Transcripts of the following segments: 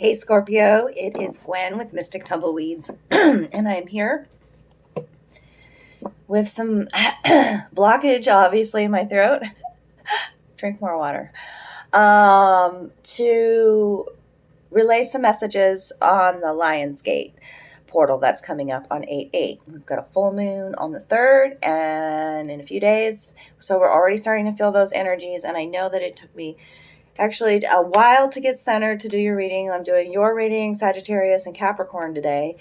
Hey Scorpio, it is Gwyn with Mystic Tumbleweeds, and I am here with some blockage, obviously, in my throat. Drink more water. To relay some messages on the Lionsgate portal that's coming up on 8/8. We've got a full moon on the 3rd, and in a few days, so we're already starting to feel those energies, and I know that it took me actually a while to get centered to do your reading. I'm doing your reading, Sagittarius and Capricorn today.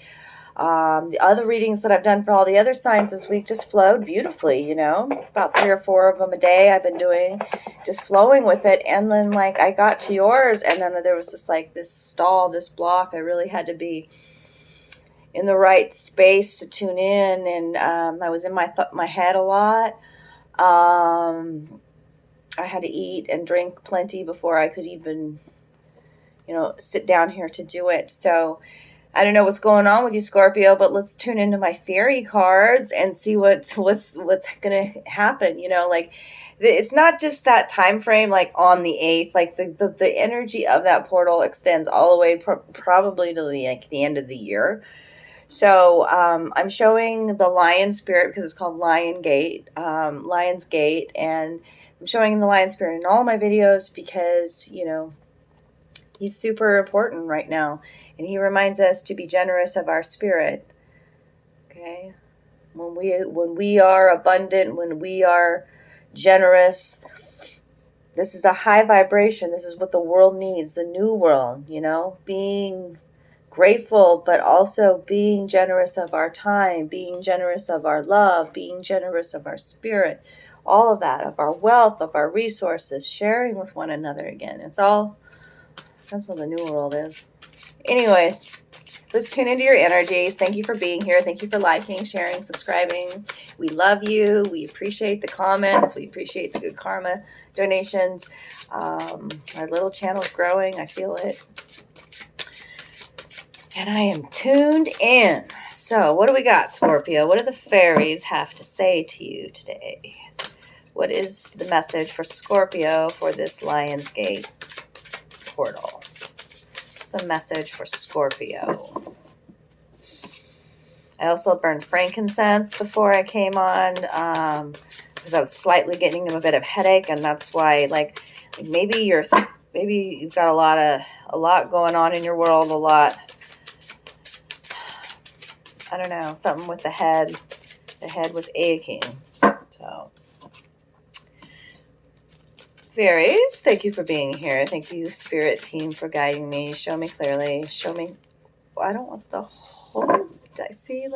The other readings that I've done for all the other signs this week just flowed beautifully, about 3 or 4 of them a day I've been doing, just flowing with it. And then I got to yours, and then there was this stall, this block. I really had to be in the right space to tune in, and I was in my head a lot. I had to eat and drink plenty before I could even, sit down here to do it. So I don't know what's going on with you, Scorpio, but let's tune into my Faery cards and see what's going to happen. It's not just that time frame, on the 8th, the energy of that portal extends all the way probably to the end of the year. So I'm showing the lion spirit because it's called Lion's Gate, and I'm showing the lion spirit in all my videos because, he's super important right now. And he reminds us to be generous of our spirit. Okay? When we are abundant, when we are generous, this is a high vibration. This is what the world needs, the new world, being grateful, but also being generous of our time, being generous of our love, being generous of our spirit, all of that, of our wealth, of our resources, sharing with one another again. That's what the new world is. Anyways, let's tune into your energies. Thank you for being here. Thank you for liking, sharing, subscribing. We love you. We appreciate the comments. We appreciate the good karma donations. Our little channel is growing. I feel it. And I am tuned in. So what do we got, Scorpio? What do the fairies have to say to you today? What is the message for Scorpio for this Lionsgate portal? What's the message for Scorpio? I also burned frankincense before I came on because I was slightly getting a bit of headache, and that's why maybe you've got a lot going on in your world, a lot. I don't know, something with the head. The head was aching. So, fairies, thank you for being here. Thank you, spirit team, for guiding me. Show me clearly. Show me. I don't want the whole. I see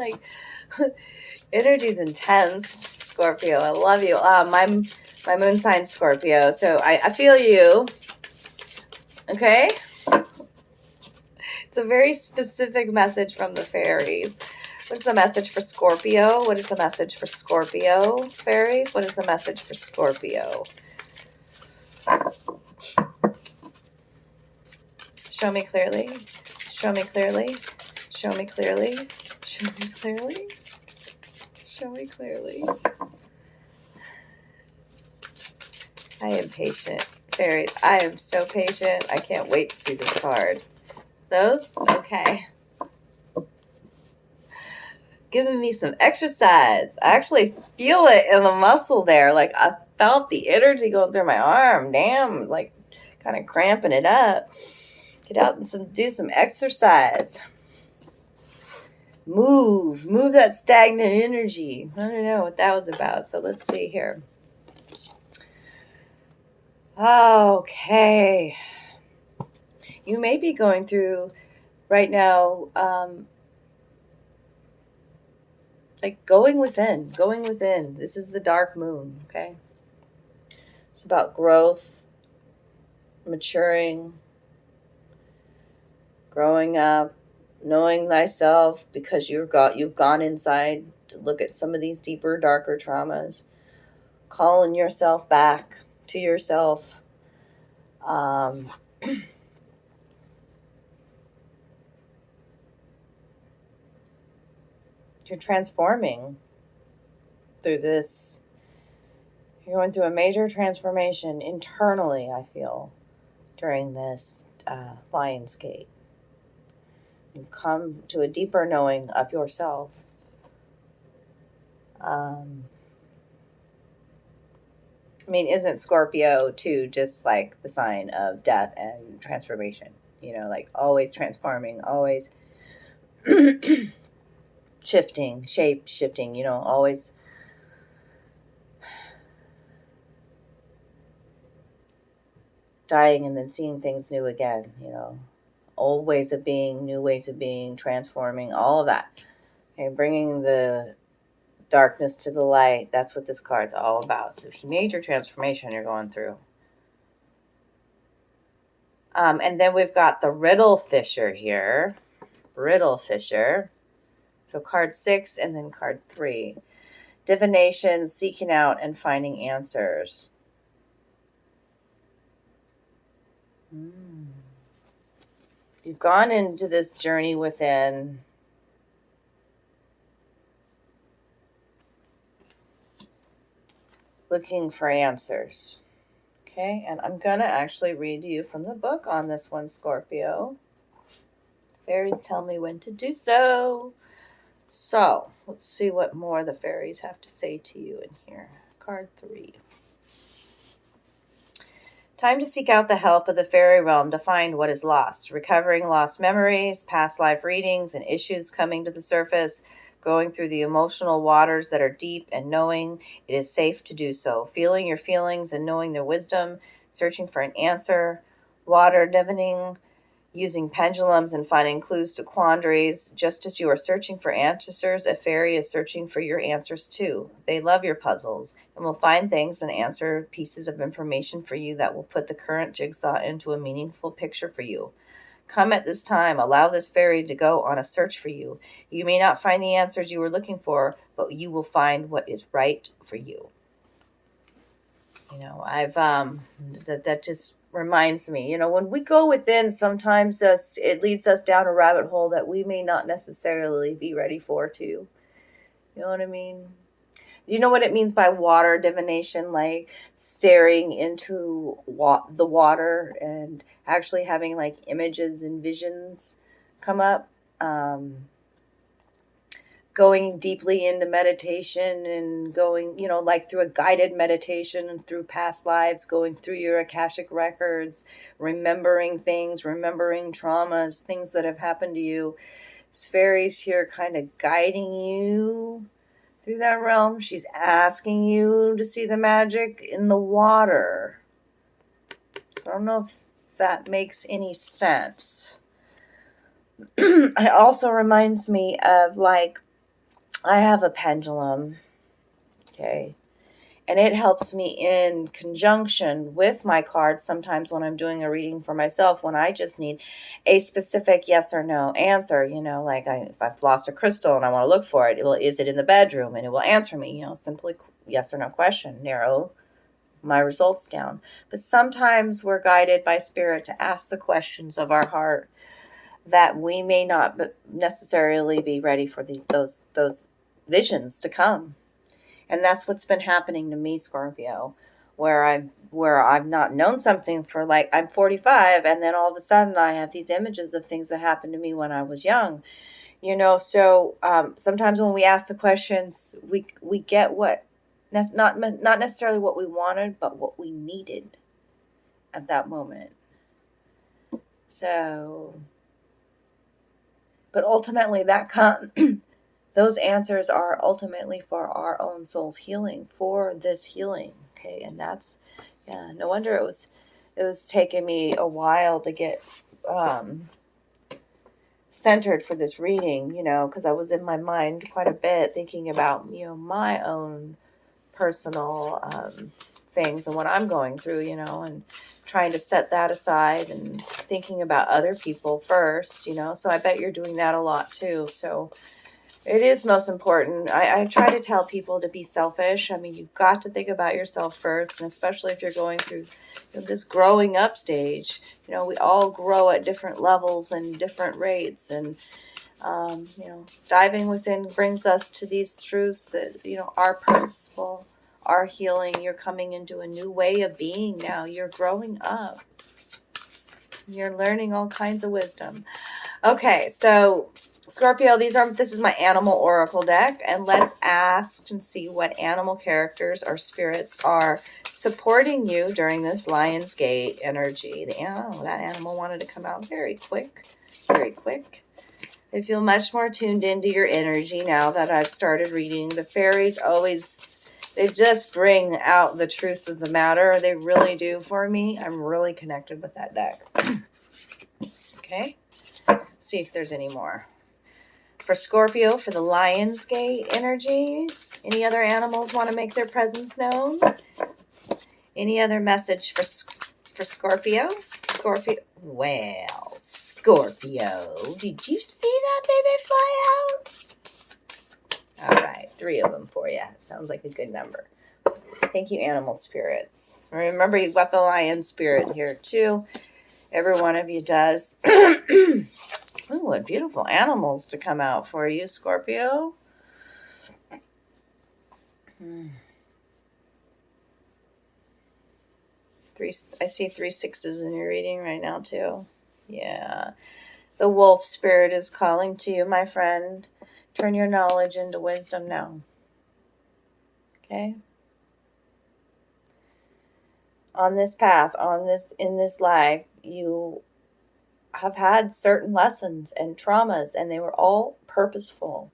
energy's intense, Scorpio. I love you. My moon sign Scorpio, so I feel you. Okay. It's a very specific message from the fairies. What is the message for Scorpio? What is the message for Scorpio, fairies? What is the message for Scorpio? Show me clearly. Show me clearly. Show me clearly. Show me clearly. Show me clearly. I am patient. Fairies, I am so patient. I can't wait to see this card. Those? Okay. Giving me some exercise. I actually feel it in the muscle there. I felt the energy going through my arm. Damn, kind of cramping it up. Get out and do some exercise. Move that stagnant energy. I don't know what that was about. So let's see here. Okay. You may be going through right now, going within. This is the dark moon, okay? It's about growth, maturing, growing up, knowing thyself, because you've gone inside to look at some of these deeper, darker traumas, calling yourself back to yourself. You're transforming through this. You're going through a major transformation internally, I feel, during this Lionsgate. You come to a deeper knowing of yourself. I mean, isn't Scorpio too just like the sign of death and transformation? You know, like always transforming, always shifting, shape shifting, you know, always dying and then seeing things new again, you know, old ways of being, new ways of being, transforming, all of that. Okay, bringing the darkness to the light. That's what this card's all about. So major transformation you're going through. And then we've got the Riddle Fisher here. Riddle Fisher. So card 6 and then card 3. Divination, seeking out and finding answers. You've gone into this journey within. Looking for answers. Okay, and I'm going to actually read you from the book on this one, Scorpio. Fairies tell me when to do so. So, let's see what more the fairies have to say to you in here. Card 3. Time to seek out the help of the fairy realm to find what is lost. Recovering lost memories, past life readings, and issues coming to the surface. Going through the emotional waters that are deep and knowing it is safe to do so. Feeling your feelings and knowing their wisdom. Searching for an answer. Water divining. Using pendulums and finding clues to quandaries. Just as you are searching for answers, a fairy is searching for your answers too. They love your puzzles and will find things and answer pieces of information for you that will put the current jigsaw into a meaningful picture for you. Come at this time. Allow this fairy to go on a search for you. You may not find the answers you were looking for, but you will find what is right for you. You know, I've that just reminds me, you know, when we go within, sometimes it leads us down a rabbit hole that we may not necessarily be ready for too. You know what I mean? You know what it means by water divination, like staring into the water and actually having like images and visions come up. Going deeply into meditation and going, you know, like through a guided meditation and through past lives, going through your Akashic records, remembering things, remembering traumas, things that have happened to you. This fairy's here kind of guiding you through that realm. She's asking you to see the magic in the water. So I don't know if that makes any sense. It also reminds me of like, I have a pendulum, okay, and it helps me in conjunction with my cards sometimes when I'm doing a reading for myself, when I just need a specific yes or no answer, you know, like if I've lost a crystal and I want to look for it, is it in the bedroom? And it will answer me, you know, simply yes or no question, narrow my results down. But sometimes we're guided by spirit to ask the questions of our heart that we may not necessarily be ready for those visions to come. And that's what's been happening to me, Scorpio, where I've not known something for like, I'm 45, and then all of a sudden I have these images of things that happened to me when I was young, you know. So sometimes when we ask the questions, we get what, not necessarily what we wanted, but what we needed at that moment. So, but ultimately those answers are ultimately for our own soul's healing, for this healing. Okay. And that's, yeah, no wonder it was taking me a while to get, centered for this reading, you know, because I was in my mind quite a bit thinking about, you know, my own personal, things and what I'm going through, you know, and trying to set that aside and thinking about other people first, you know. So I bet you're doing that a lot too. So it is most important. I try to tell people to be selfish. I mean, you've got to think about yourself first, and especially if you're going through this growing up stage. You know, we all grow at different levels and different rates, and you know, diving within brings us to these truths that, you know, our principle, our healing. You're coming into a new way of being now. You're growing up. You're learning all kinds of wisdom. Okay, so Scorpio, this is my animal oracle deck, and let's ask and see what animal characters or spirits are supporting you during this Lionsgate energy. That animal wanted to come out very quick, very quick. I feel much more tuned into your energy now that I've started reading. The fairies they just bring out the truth of the matter. They really do for me. I'm really connected with that deck. Okay. See if there's any more. For Scorpio, for the Lionsgate energy, any other animals want to make their presence known? Any other message for Scorpio? Well, Scorpio, did you see that baby fly out? All right, 3 of them for you. Sounds like a good number. Thank you, animal spirits. Remember, you've got the lion spirit here, too. Every one of you does. Ooh, what beautiful animals to come out for you, Scorpio. I see 3 6s in your reading right now, too. Yeah. The wolf spirit is calling to you, my friend. Turn your knowledge into wisdom now. Okay? On this path, in this life, you have had certain lessons and traumas, and they were all purposeful.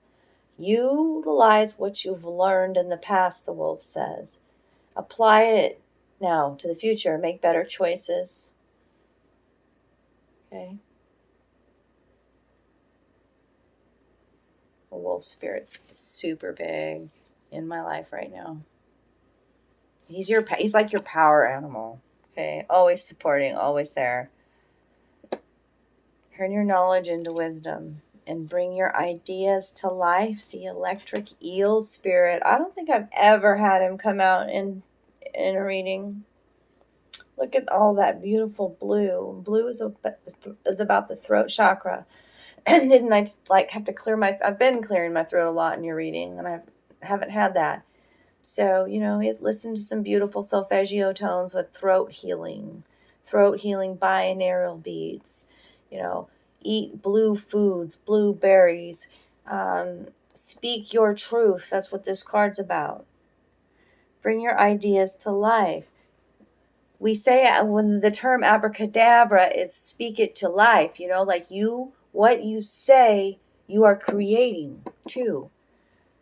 Utilize what you've learned in the past, the wolf says. Apply it now to the future. Make better choices. Okay? The wolf spirit's super big in my life right now. He's like your power animal. Okay? Always supporting, always there. Turn your knowledge into wisdom and bring your ideas to life. The electric eel spirit. I don't think I've ever had him come out in a reading. Look at all that beautiful blue. Blue is about the throat chakra. And didn't I have to clear I've been clearing my throat a lot in your reading, and I haven't had that. So, listen to some beautiful solfeggio tones with throat healing binaural beats. Eat blue foods, blueberries, speak your truth. That's what this card's about. Bring your ideas to life. We say when the term abracadabra is speak it to life, what you say, you are creating too.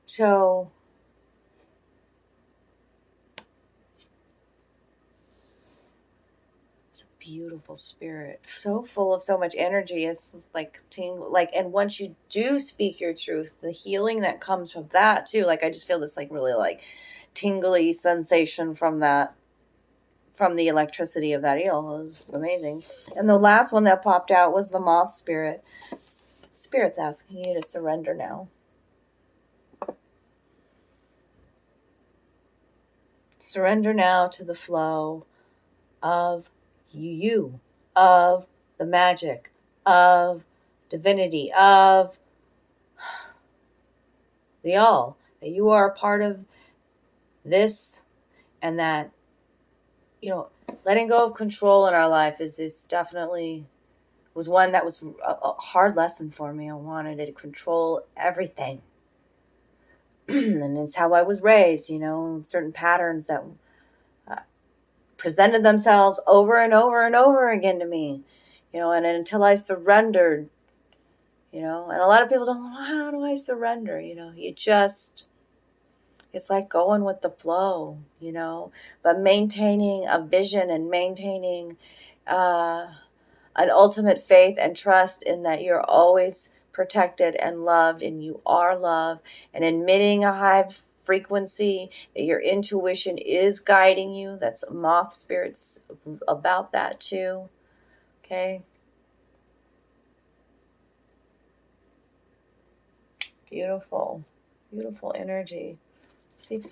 So, beautiful spirit, so full of so much energy. It's like and once you do speak your truth, the healing that comes from that too, I just feel this really tingly sensation from the electricity of that eel. It was amazing. And the last one that popped out was the moth spirit. Spirit's asking you to surrender now. Surrender now to the flow of you, of the magic, of divinity, of the all. That you are a part of this, and that, letting go of control in our life is definitely was one that was a hard lesson for me. I wanted to control everything. And it's how I was raised, certain patterns that presented themselves over and over and over again to me, and until I surrendered, and a lot of people don't know, how do I surrender? It's like going with the flow, but maintaining a vision and maintaining an ultimate faith and trust in that you're always protected and loved, and you are loved, and admitting a high frequency, that your intuition is guiding you. That's moth spirits about that too. Okay. Beautiful, beautiful energy. See.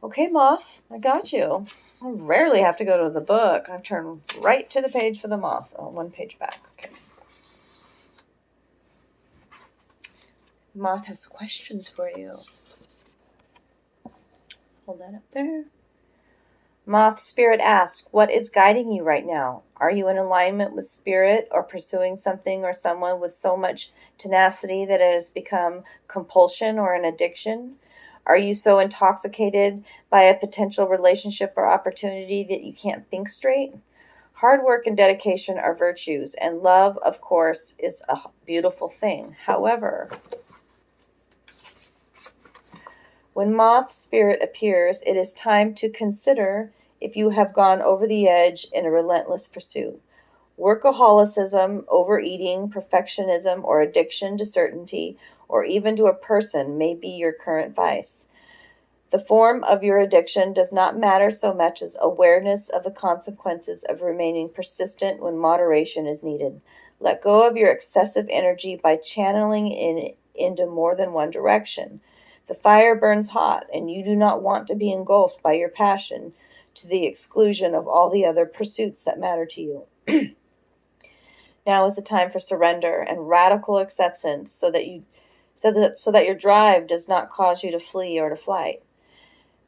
Okay, moth, I got you. I rarely have to go to the book. I turn right to the page for the moth. Oh, 1 page back. Okay. Moth has questions for you. Hold that up there. Moth Spirit asks, what is guiding you right now? Are you in alignment with Spirit or pursuing something or someone with so much tenacity that it has become compulsion or an addiction? Are you so intoxicated by a potential relationship or opportunity that you can't think straight? Hard work and dedication are virtues, and love, of course, is a beautiful thing. However, when Moth Spirit appears, it is time to consider if you have gone over the edge in a relentless pursuit. Workaholicism, overeating, perfectionism, or addiction to certainty, or even to a person may be your current vice. The form of your addiction does not matter so much as awareness of the consequences of remaining persistent when moderation is needed. Let go of your excessive energy by channeling it into more than one direction. The fire burns hot, and you do not want to be engulfed by your passion to the exclusion of all the other pursuits that matter to you. Now is the time for surrender and radical acceptance so that your drive does not cause you to flee or to flight.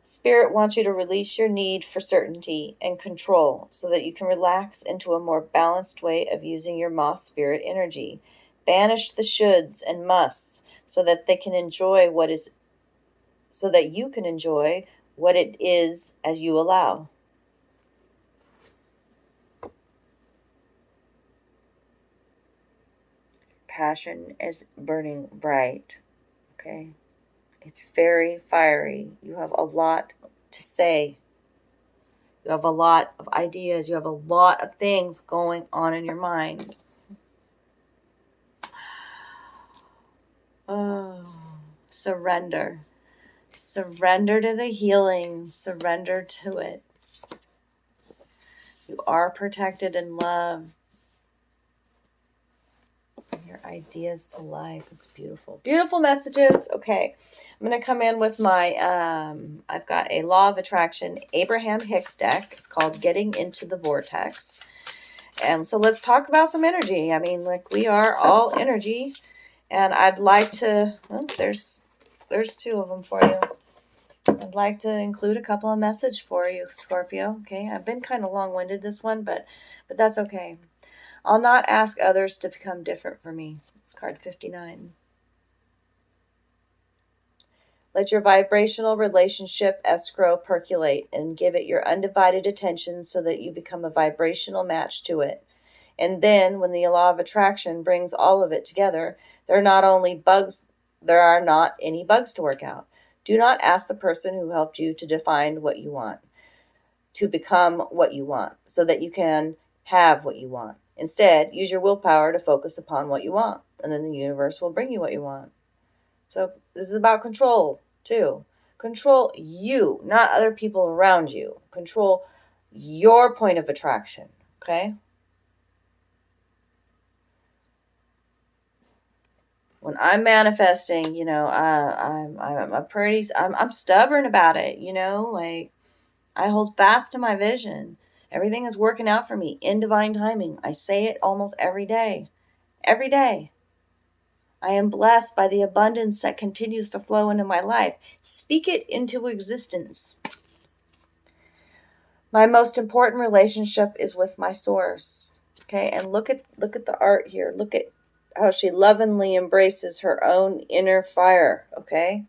Spirit wants you to release your need for certainty and control so that you can relax into a more balanced way of using your Moth Spirit energy. Banish the shoulds and musts so that you can enjoy what it is as you allow. Passion is burning bright. Okay? It's very fiery. You have a lot to say. You have a lot of ideas. You have a lot of things going on in your mind. Oh, surrender. Surrender to the healing. Surrender to it. You are protected and loved. Your ideas to life. It's beautiful. Beautiful messages. Okay. I'm going to come in with my, I've got a Law of Attraction Abraham Hicks deck. It's called Getting into the Vortex. And so let's talk about some energy. I mean, like, we are all energy. And I'd like to, well, there's two of them for you. I'd like to include a couple of messages for you, Scorpio. Okay. I've been kind of long-winded this one, but that's okay. I'll not ask others to become different for me. It's card 59. Let your vibrational relationship escrow percolate and give it your undivided attention so that you become a vibrational match to it. And then, when the law of attraction brings all of it together, there are not any bugs to work out. Do not ask the person who helped you to define what you want, to become what you want, so that you can have what you want. Instead, use your willpower to focus upon what you want, and then the universe will bring you what you want. So this is about control, too. Control you, not other people around you. Control your point of attraction, okay? When I'm manifesting, you know, I'm stubborn about it, you know, like, I hold fast to my vision. Everything is working out for me in divine timing. I say it almost every day. Every day. I am blessed by the abundance that continues to flow into my life. Speak it into existence. My most important relationship is with my source. Okay, and look at the art here. Look at how she lovingly embraces her own inner fire. Okay.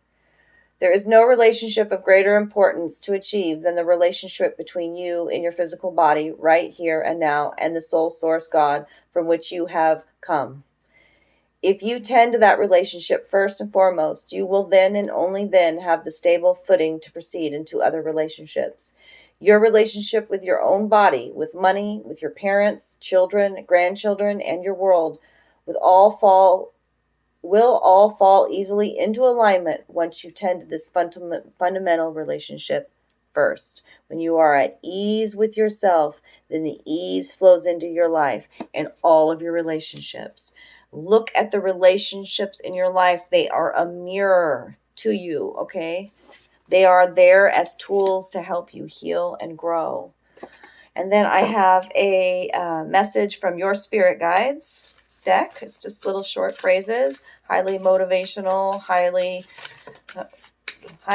There is no relationship of greater importance to achieve than the relationship between you and your physical body right here and now and the soul source God from which you have come. If you tend to that relationship first and foremost, you will then and only then have the stable footing to proceed into other relationships. Your relationship with your own body, with money, with your parents, children, grandchildren, and your world will all fall easily into alignment once you tend to this fundamental relationship first. When you are at ease with yourself, then the ease flows into your life and all of your relationships. Look at the relationships in your life. They are a mirror to you, okay? They are there as tools to help you heal and grow. And then I have a message from your spirit guides deck. It's just little short phrases, highly motivational, high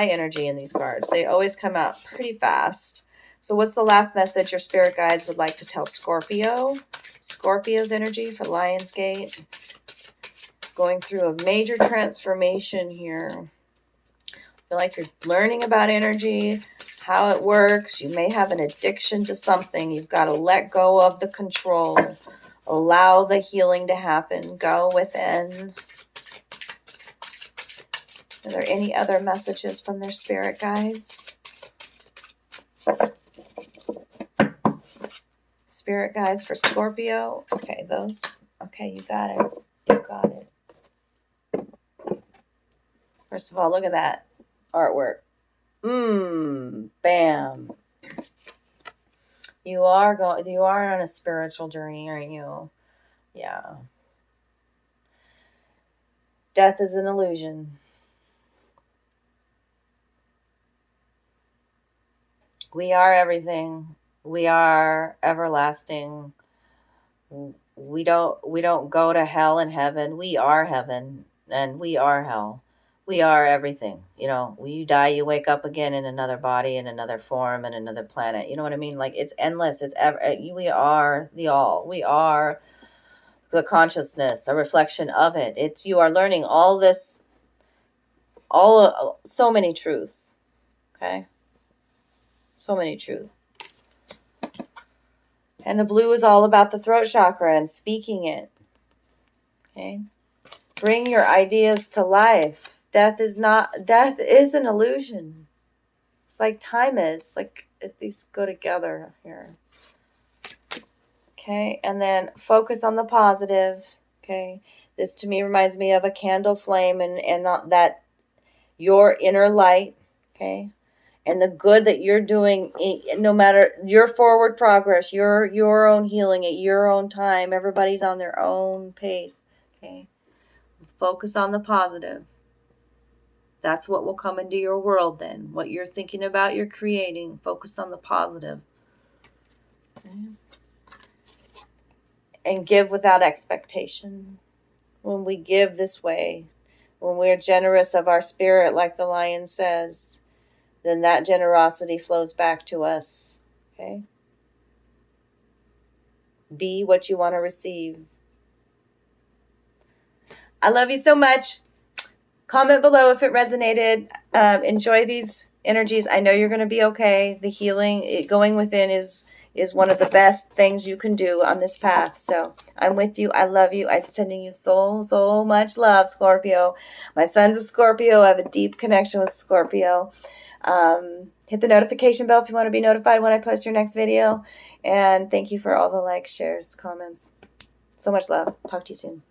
energy in these cards. They always come out pretty fast. So what's the last message your spirit guides would like to tell Scorpio? Scorpio's energy for Lionsgate. Going through a major transformation here. I feel like you're learning about energy, how it works. You may have an addiction to something. You've got to let go of the control. Allow the healing to happen. Go within. Are there any other messages from their spirit guides? Spirit guides for Scorpio. Okay, those. Okay, you got it. You got it. First of all, look at that artwork. Bam. You are on a spiritual journey, aren't you? Yeah. Death is an illusion. We are everything. We are everlasting. We don't go to hell and heaven. We are heaven and we are hell. We are everything. You know, when you die, you wake up again in another body, in another form, in another planet. You know what I mean? Like, it's endless. We are the all. We are the consciousness, a reflection of it. You are learning all this, so many truths. Okay? So many truths. And the blue is all about the throat chakra and speaking it. Okay? Bring your ideas to life. Death is an illusion. It's like time is. Like, these go together here. Okay? And then focus on the positive. Okay? This to me reminds me of a candle flame and not that your inner light. Okay? And the good that you're doing, no matter your forward progress, your own healing at your own time. Everybody's on their own pace. Okay? Let's focus on the positive. That's what will come into your world then. What you're thinking about, you're creating. Focus on the positive. Okay? And give without expectation. When we give this way, when we're generous of our spirit, like the lion says, then that generosity flows back to us. Okay? Be what you want to receive. I love you so much. Comment below if it resonated. Enjoy these energies. I know you're going to be okay. The healing, going within is one of the best things you can do on this path. So I'm with you. I love you. I'm sending you so much love, Scorpio. My son's a Scorpio. I have a deep connection with Scorpio. Hit the notification bell if you want to be notified when I post your next video. And thank you for all the likes, shares, comments. So much love. Talk to you soon.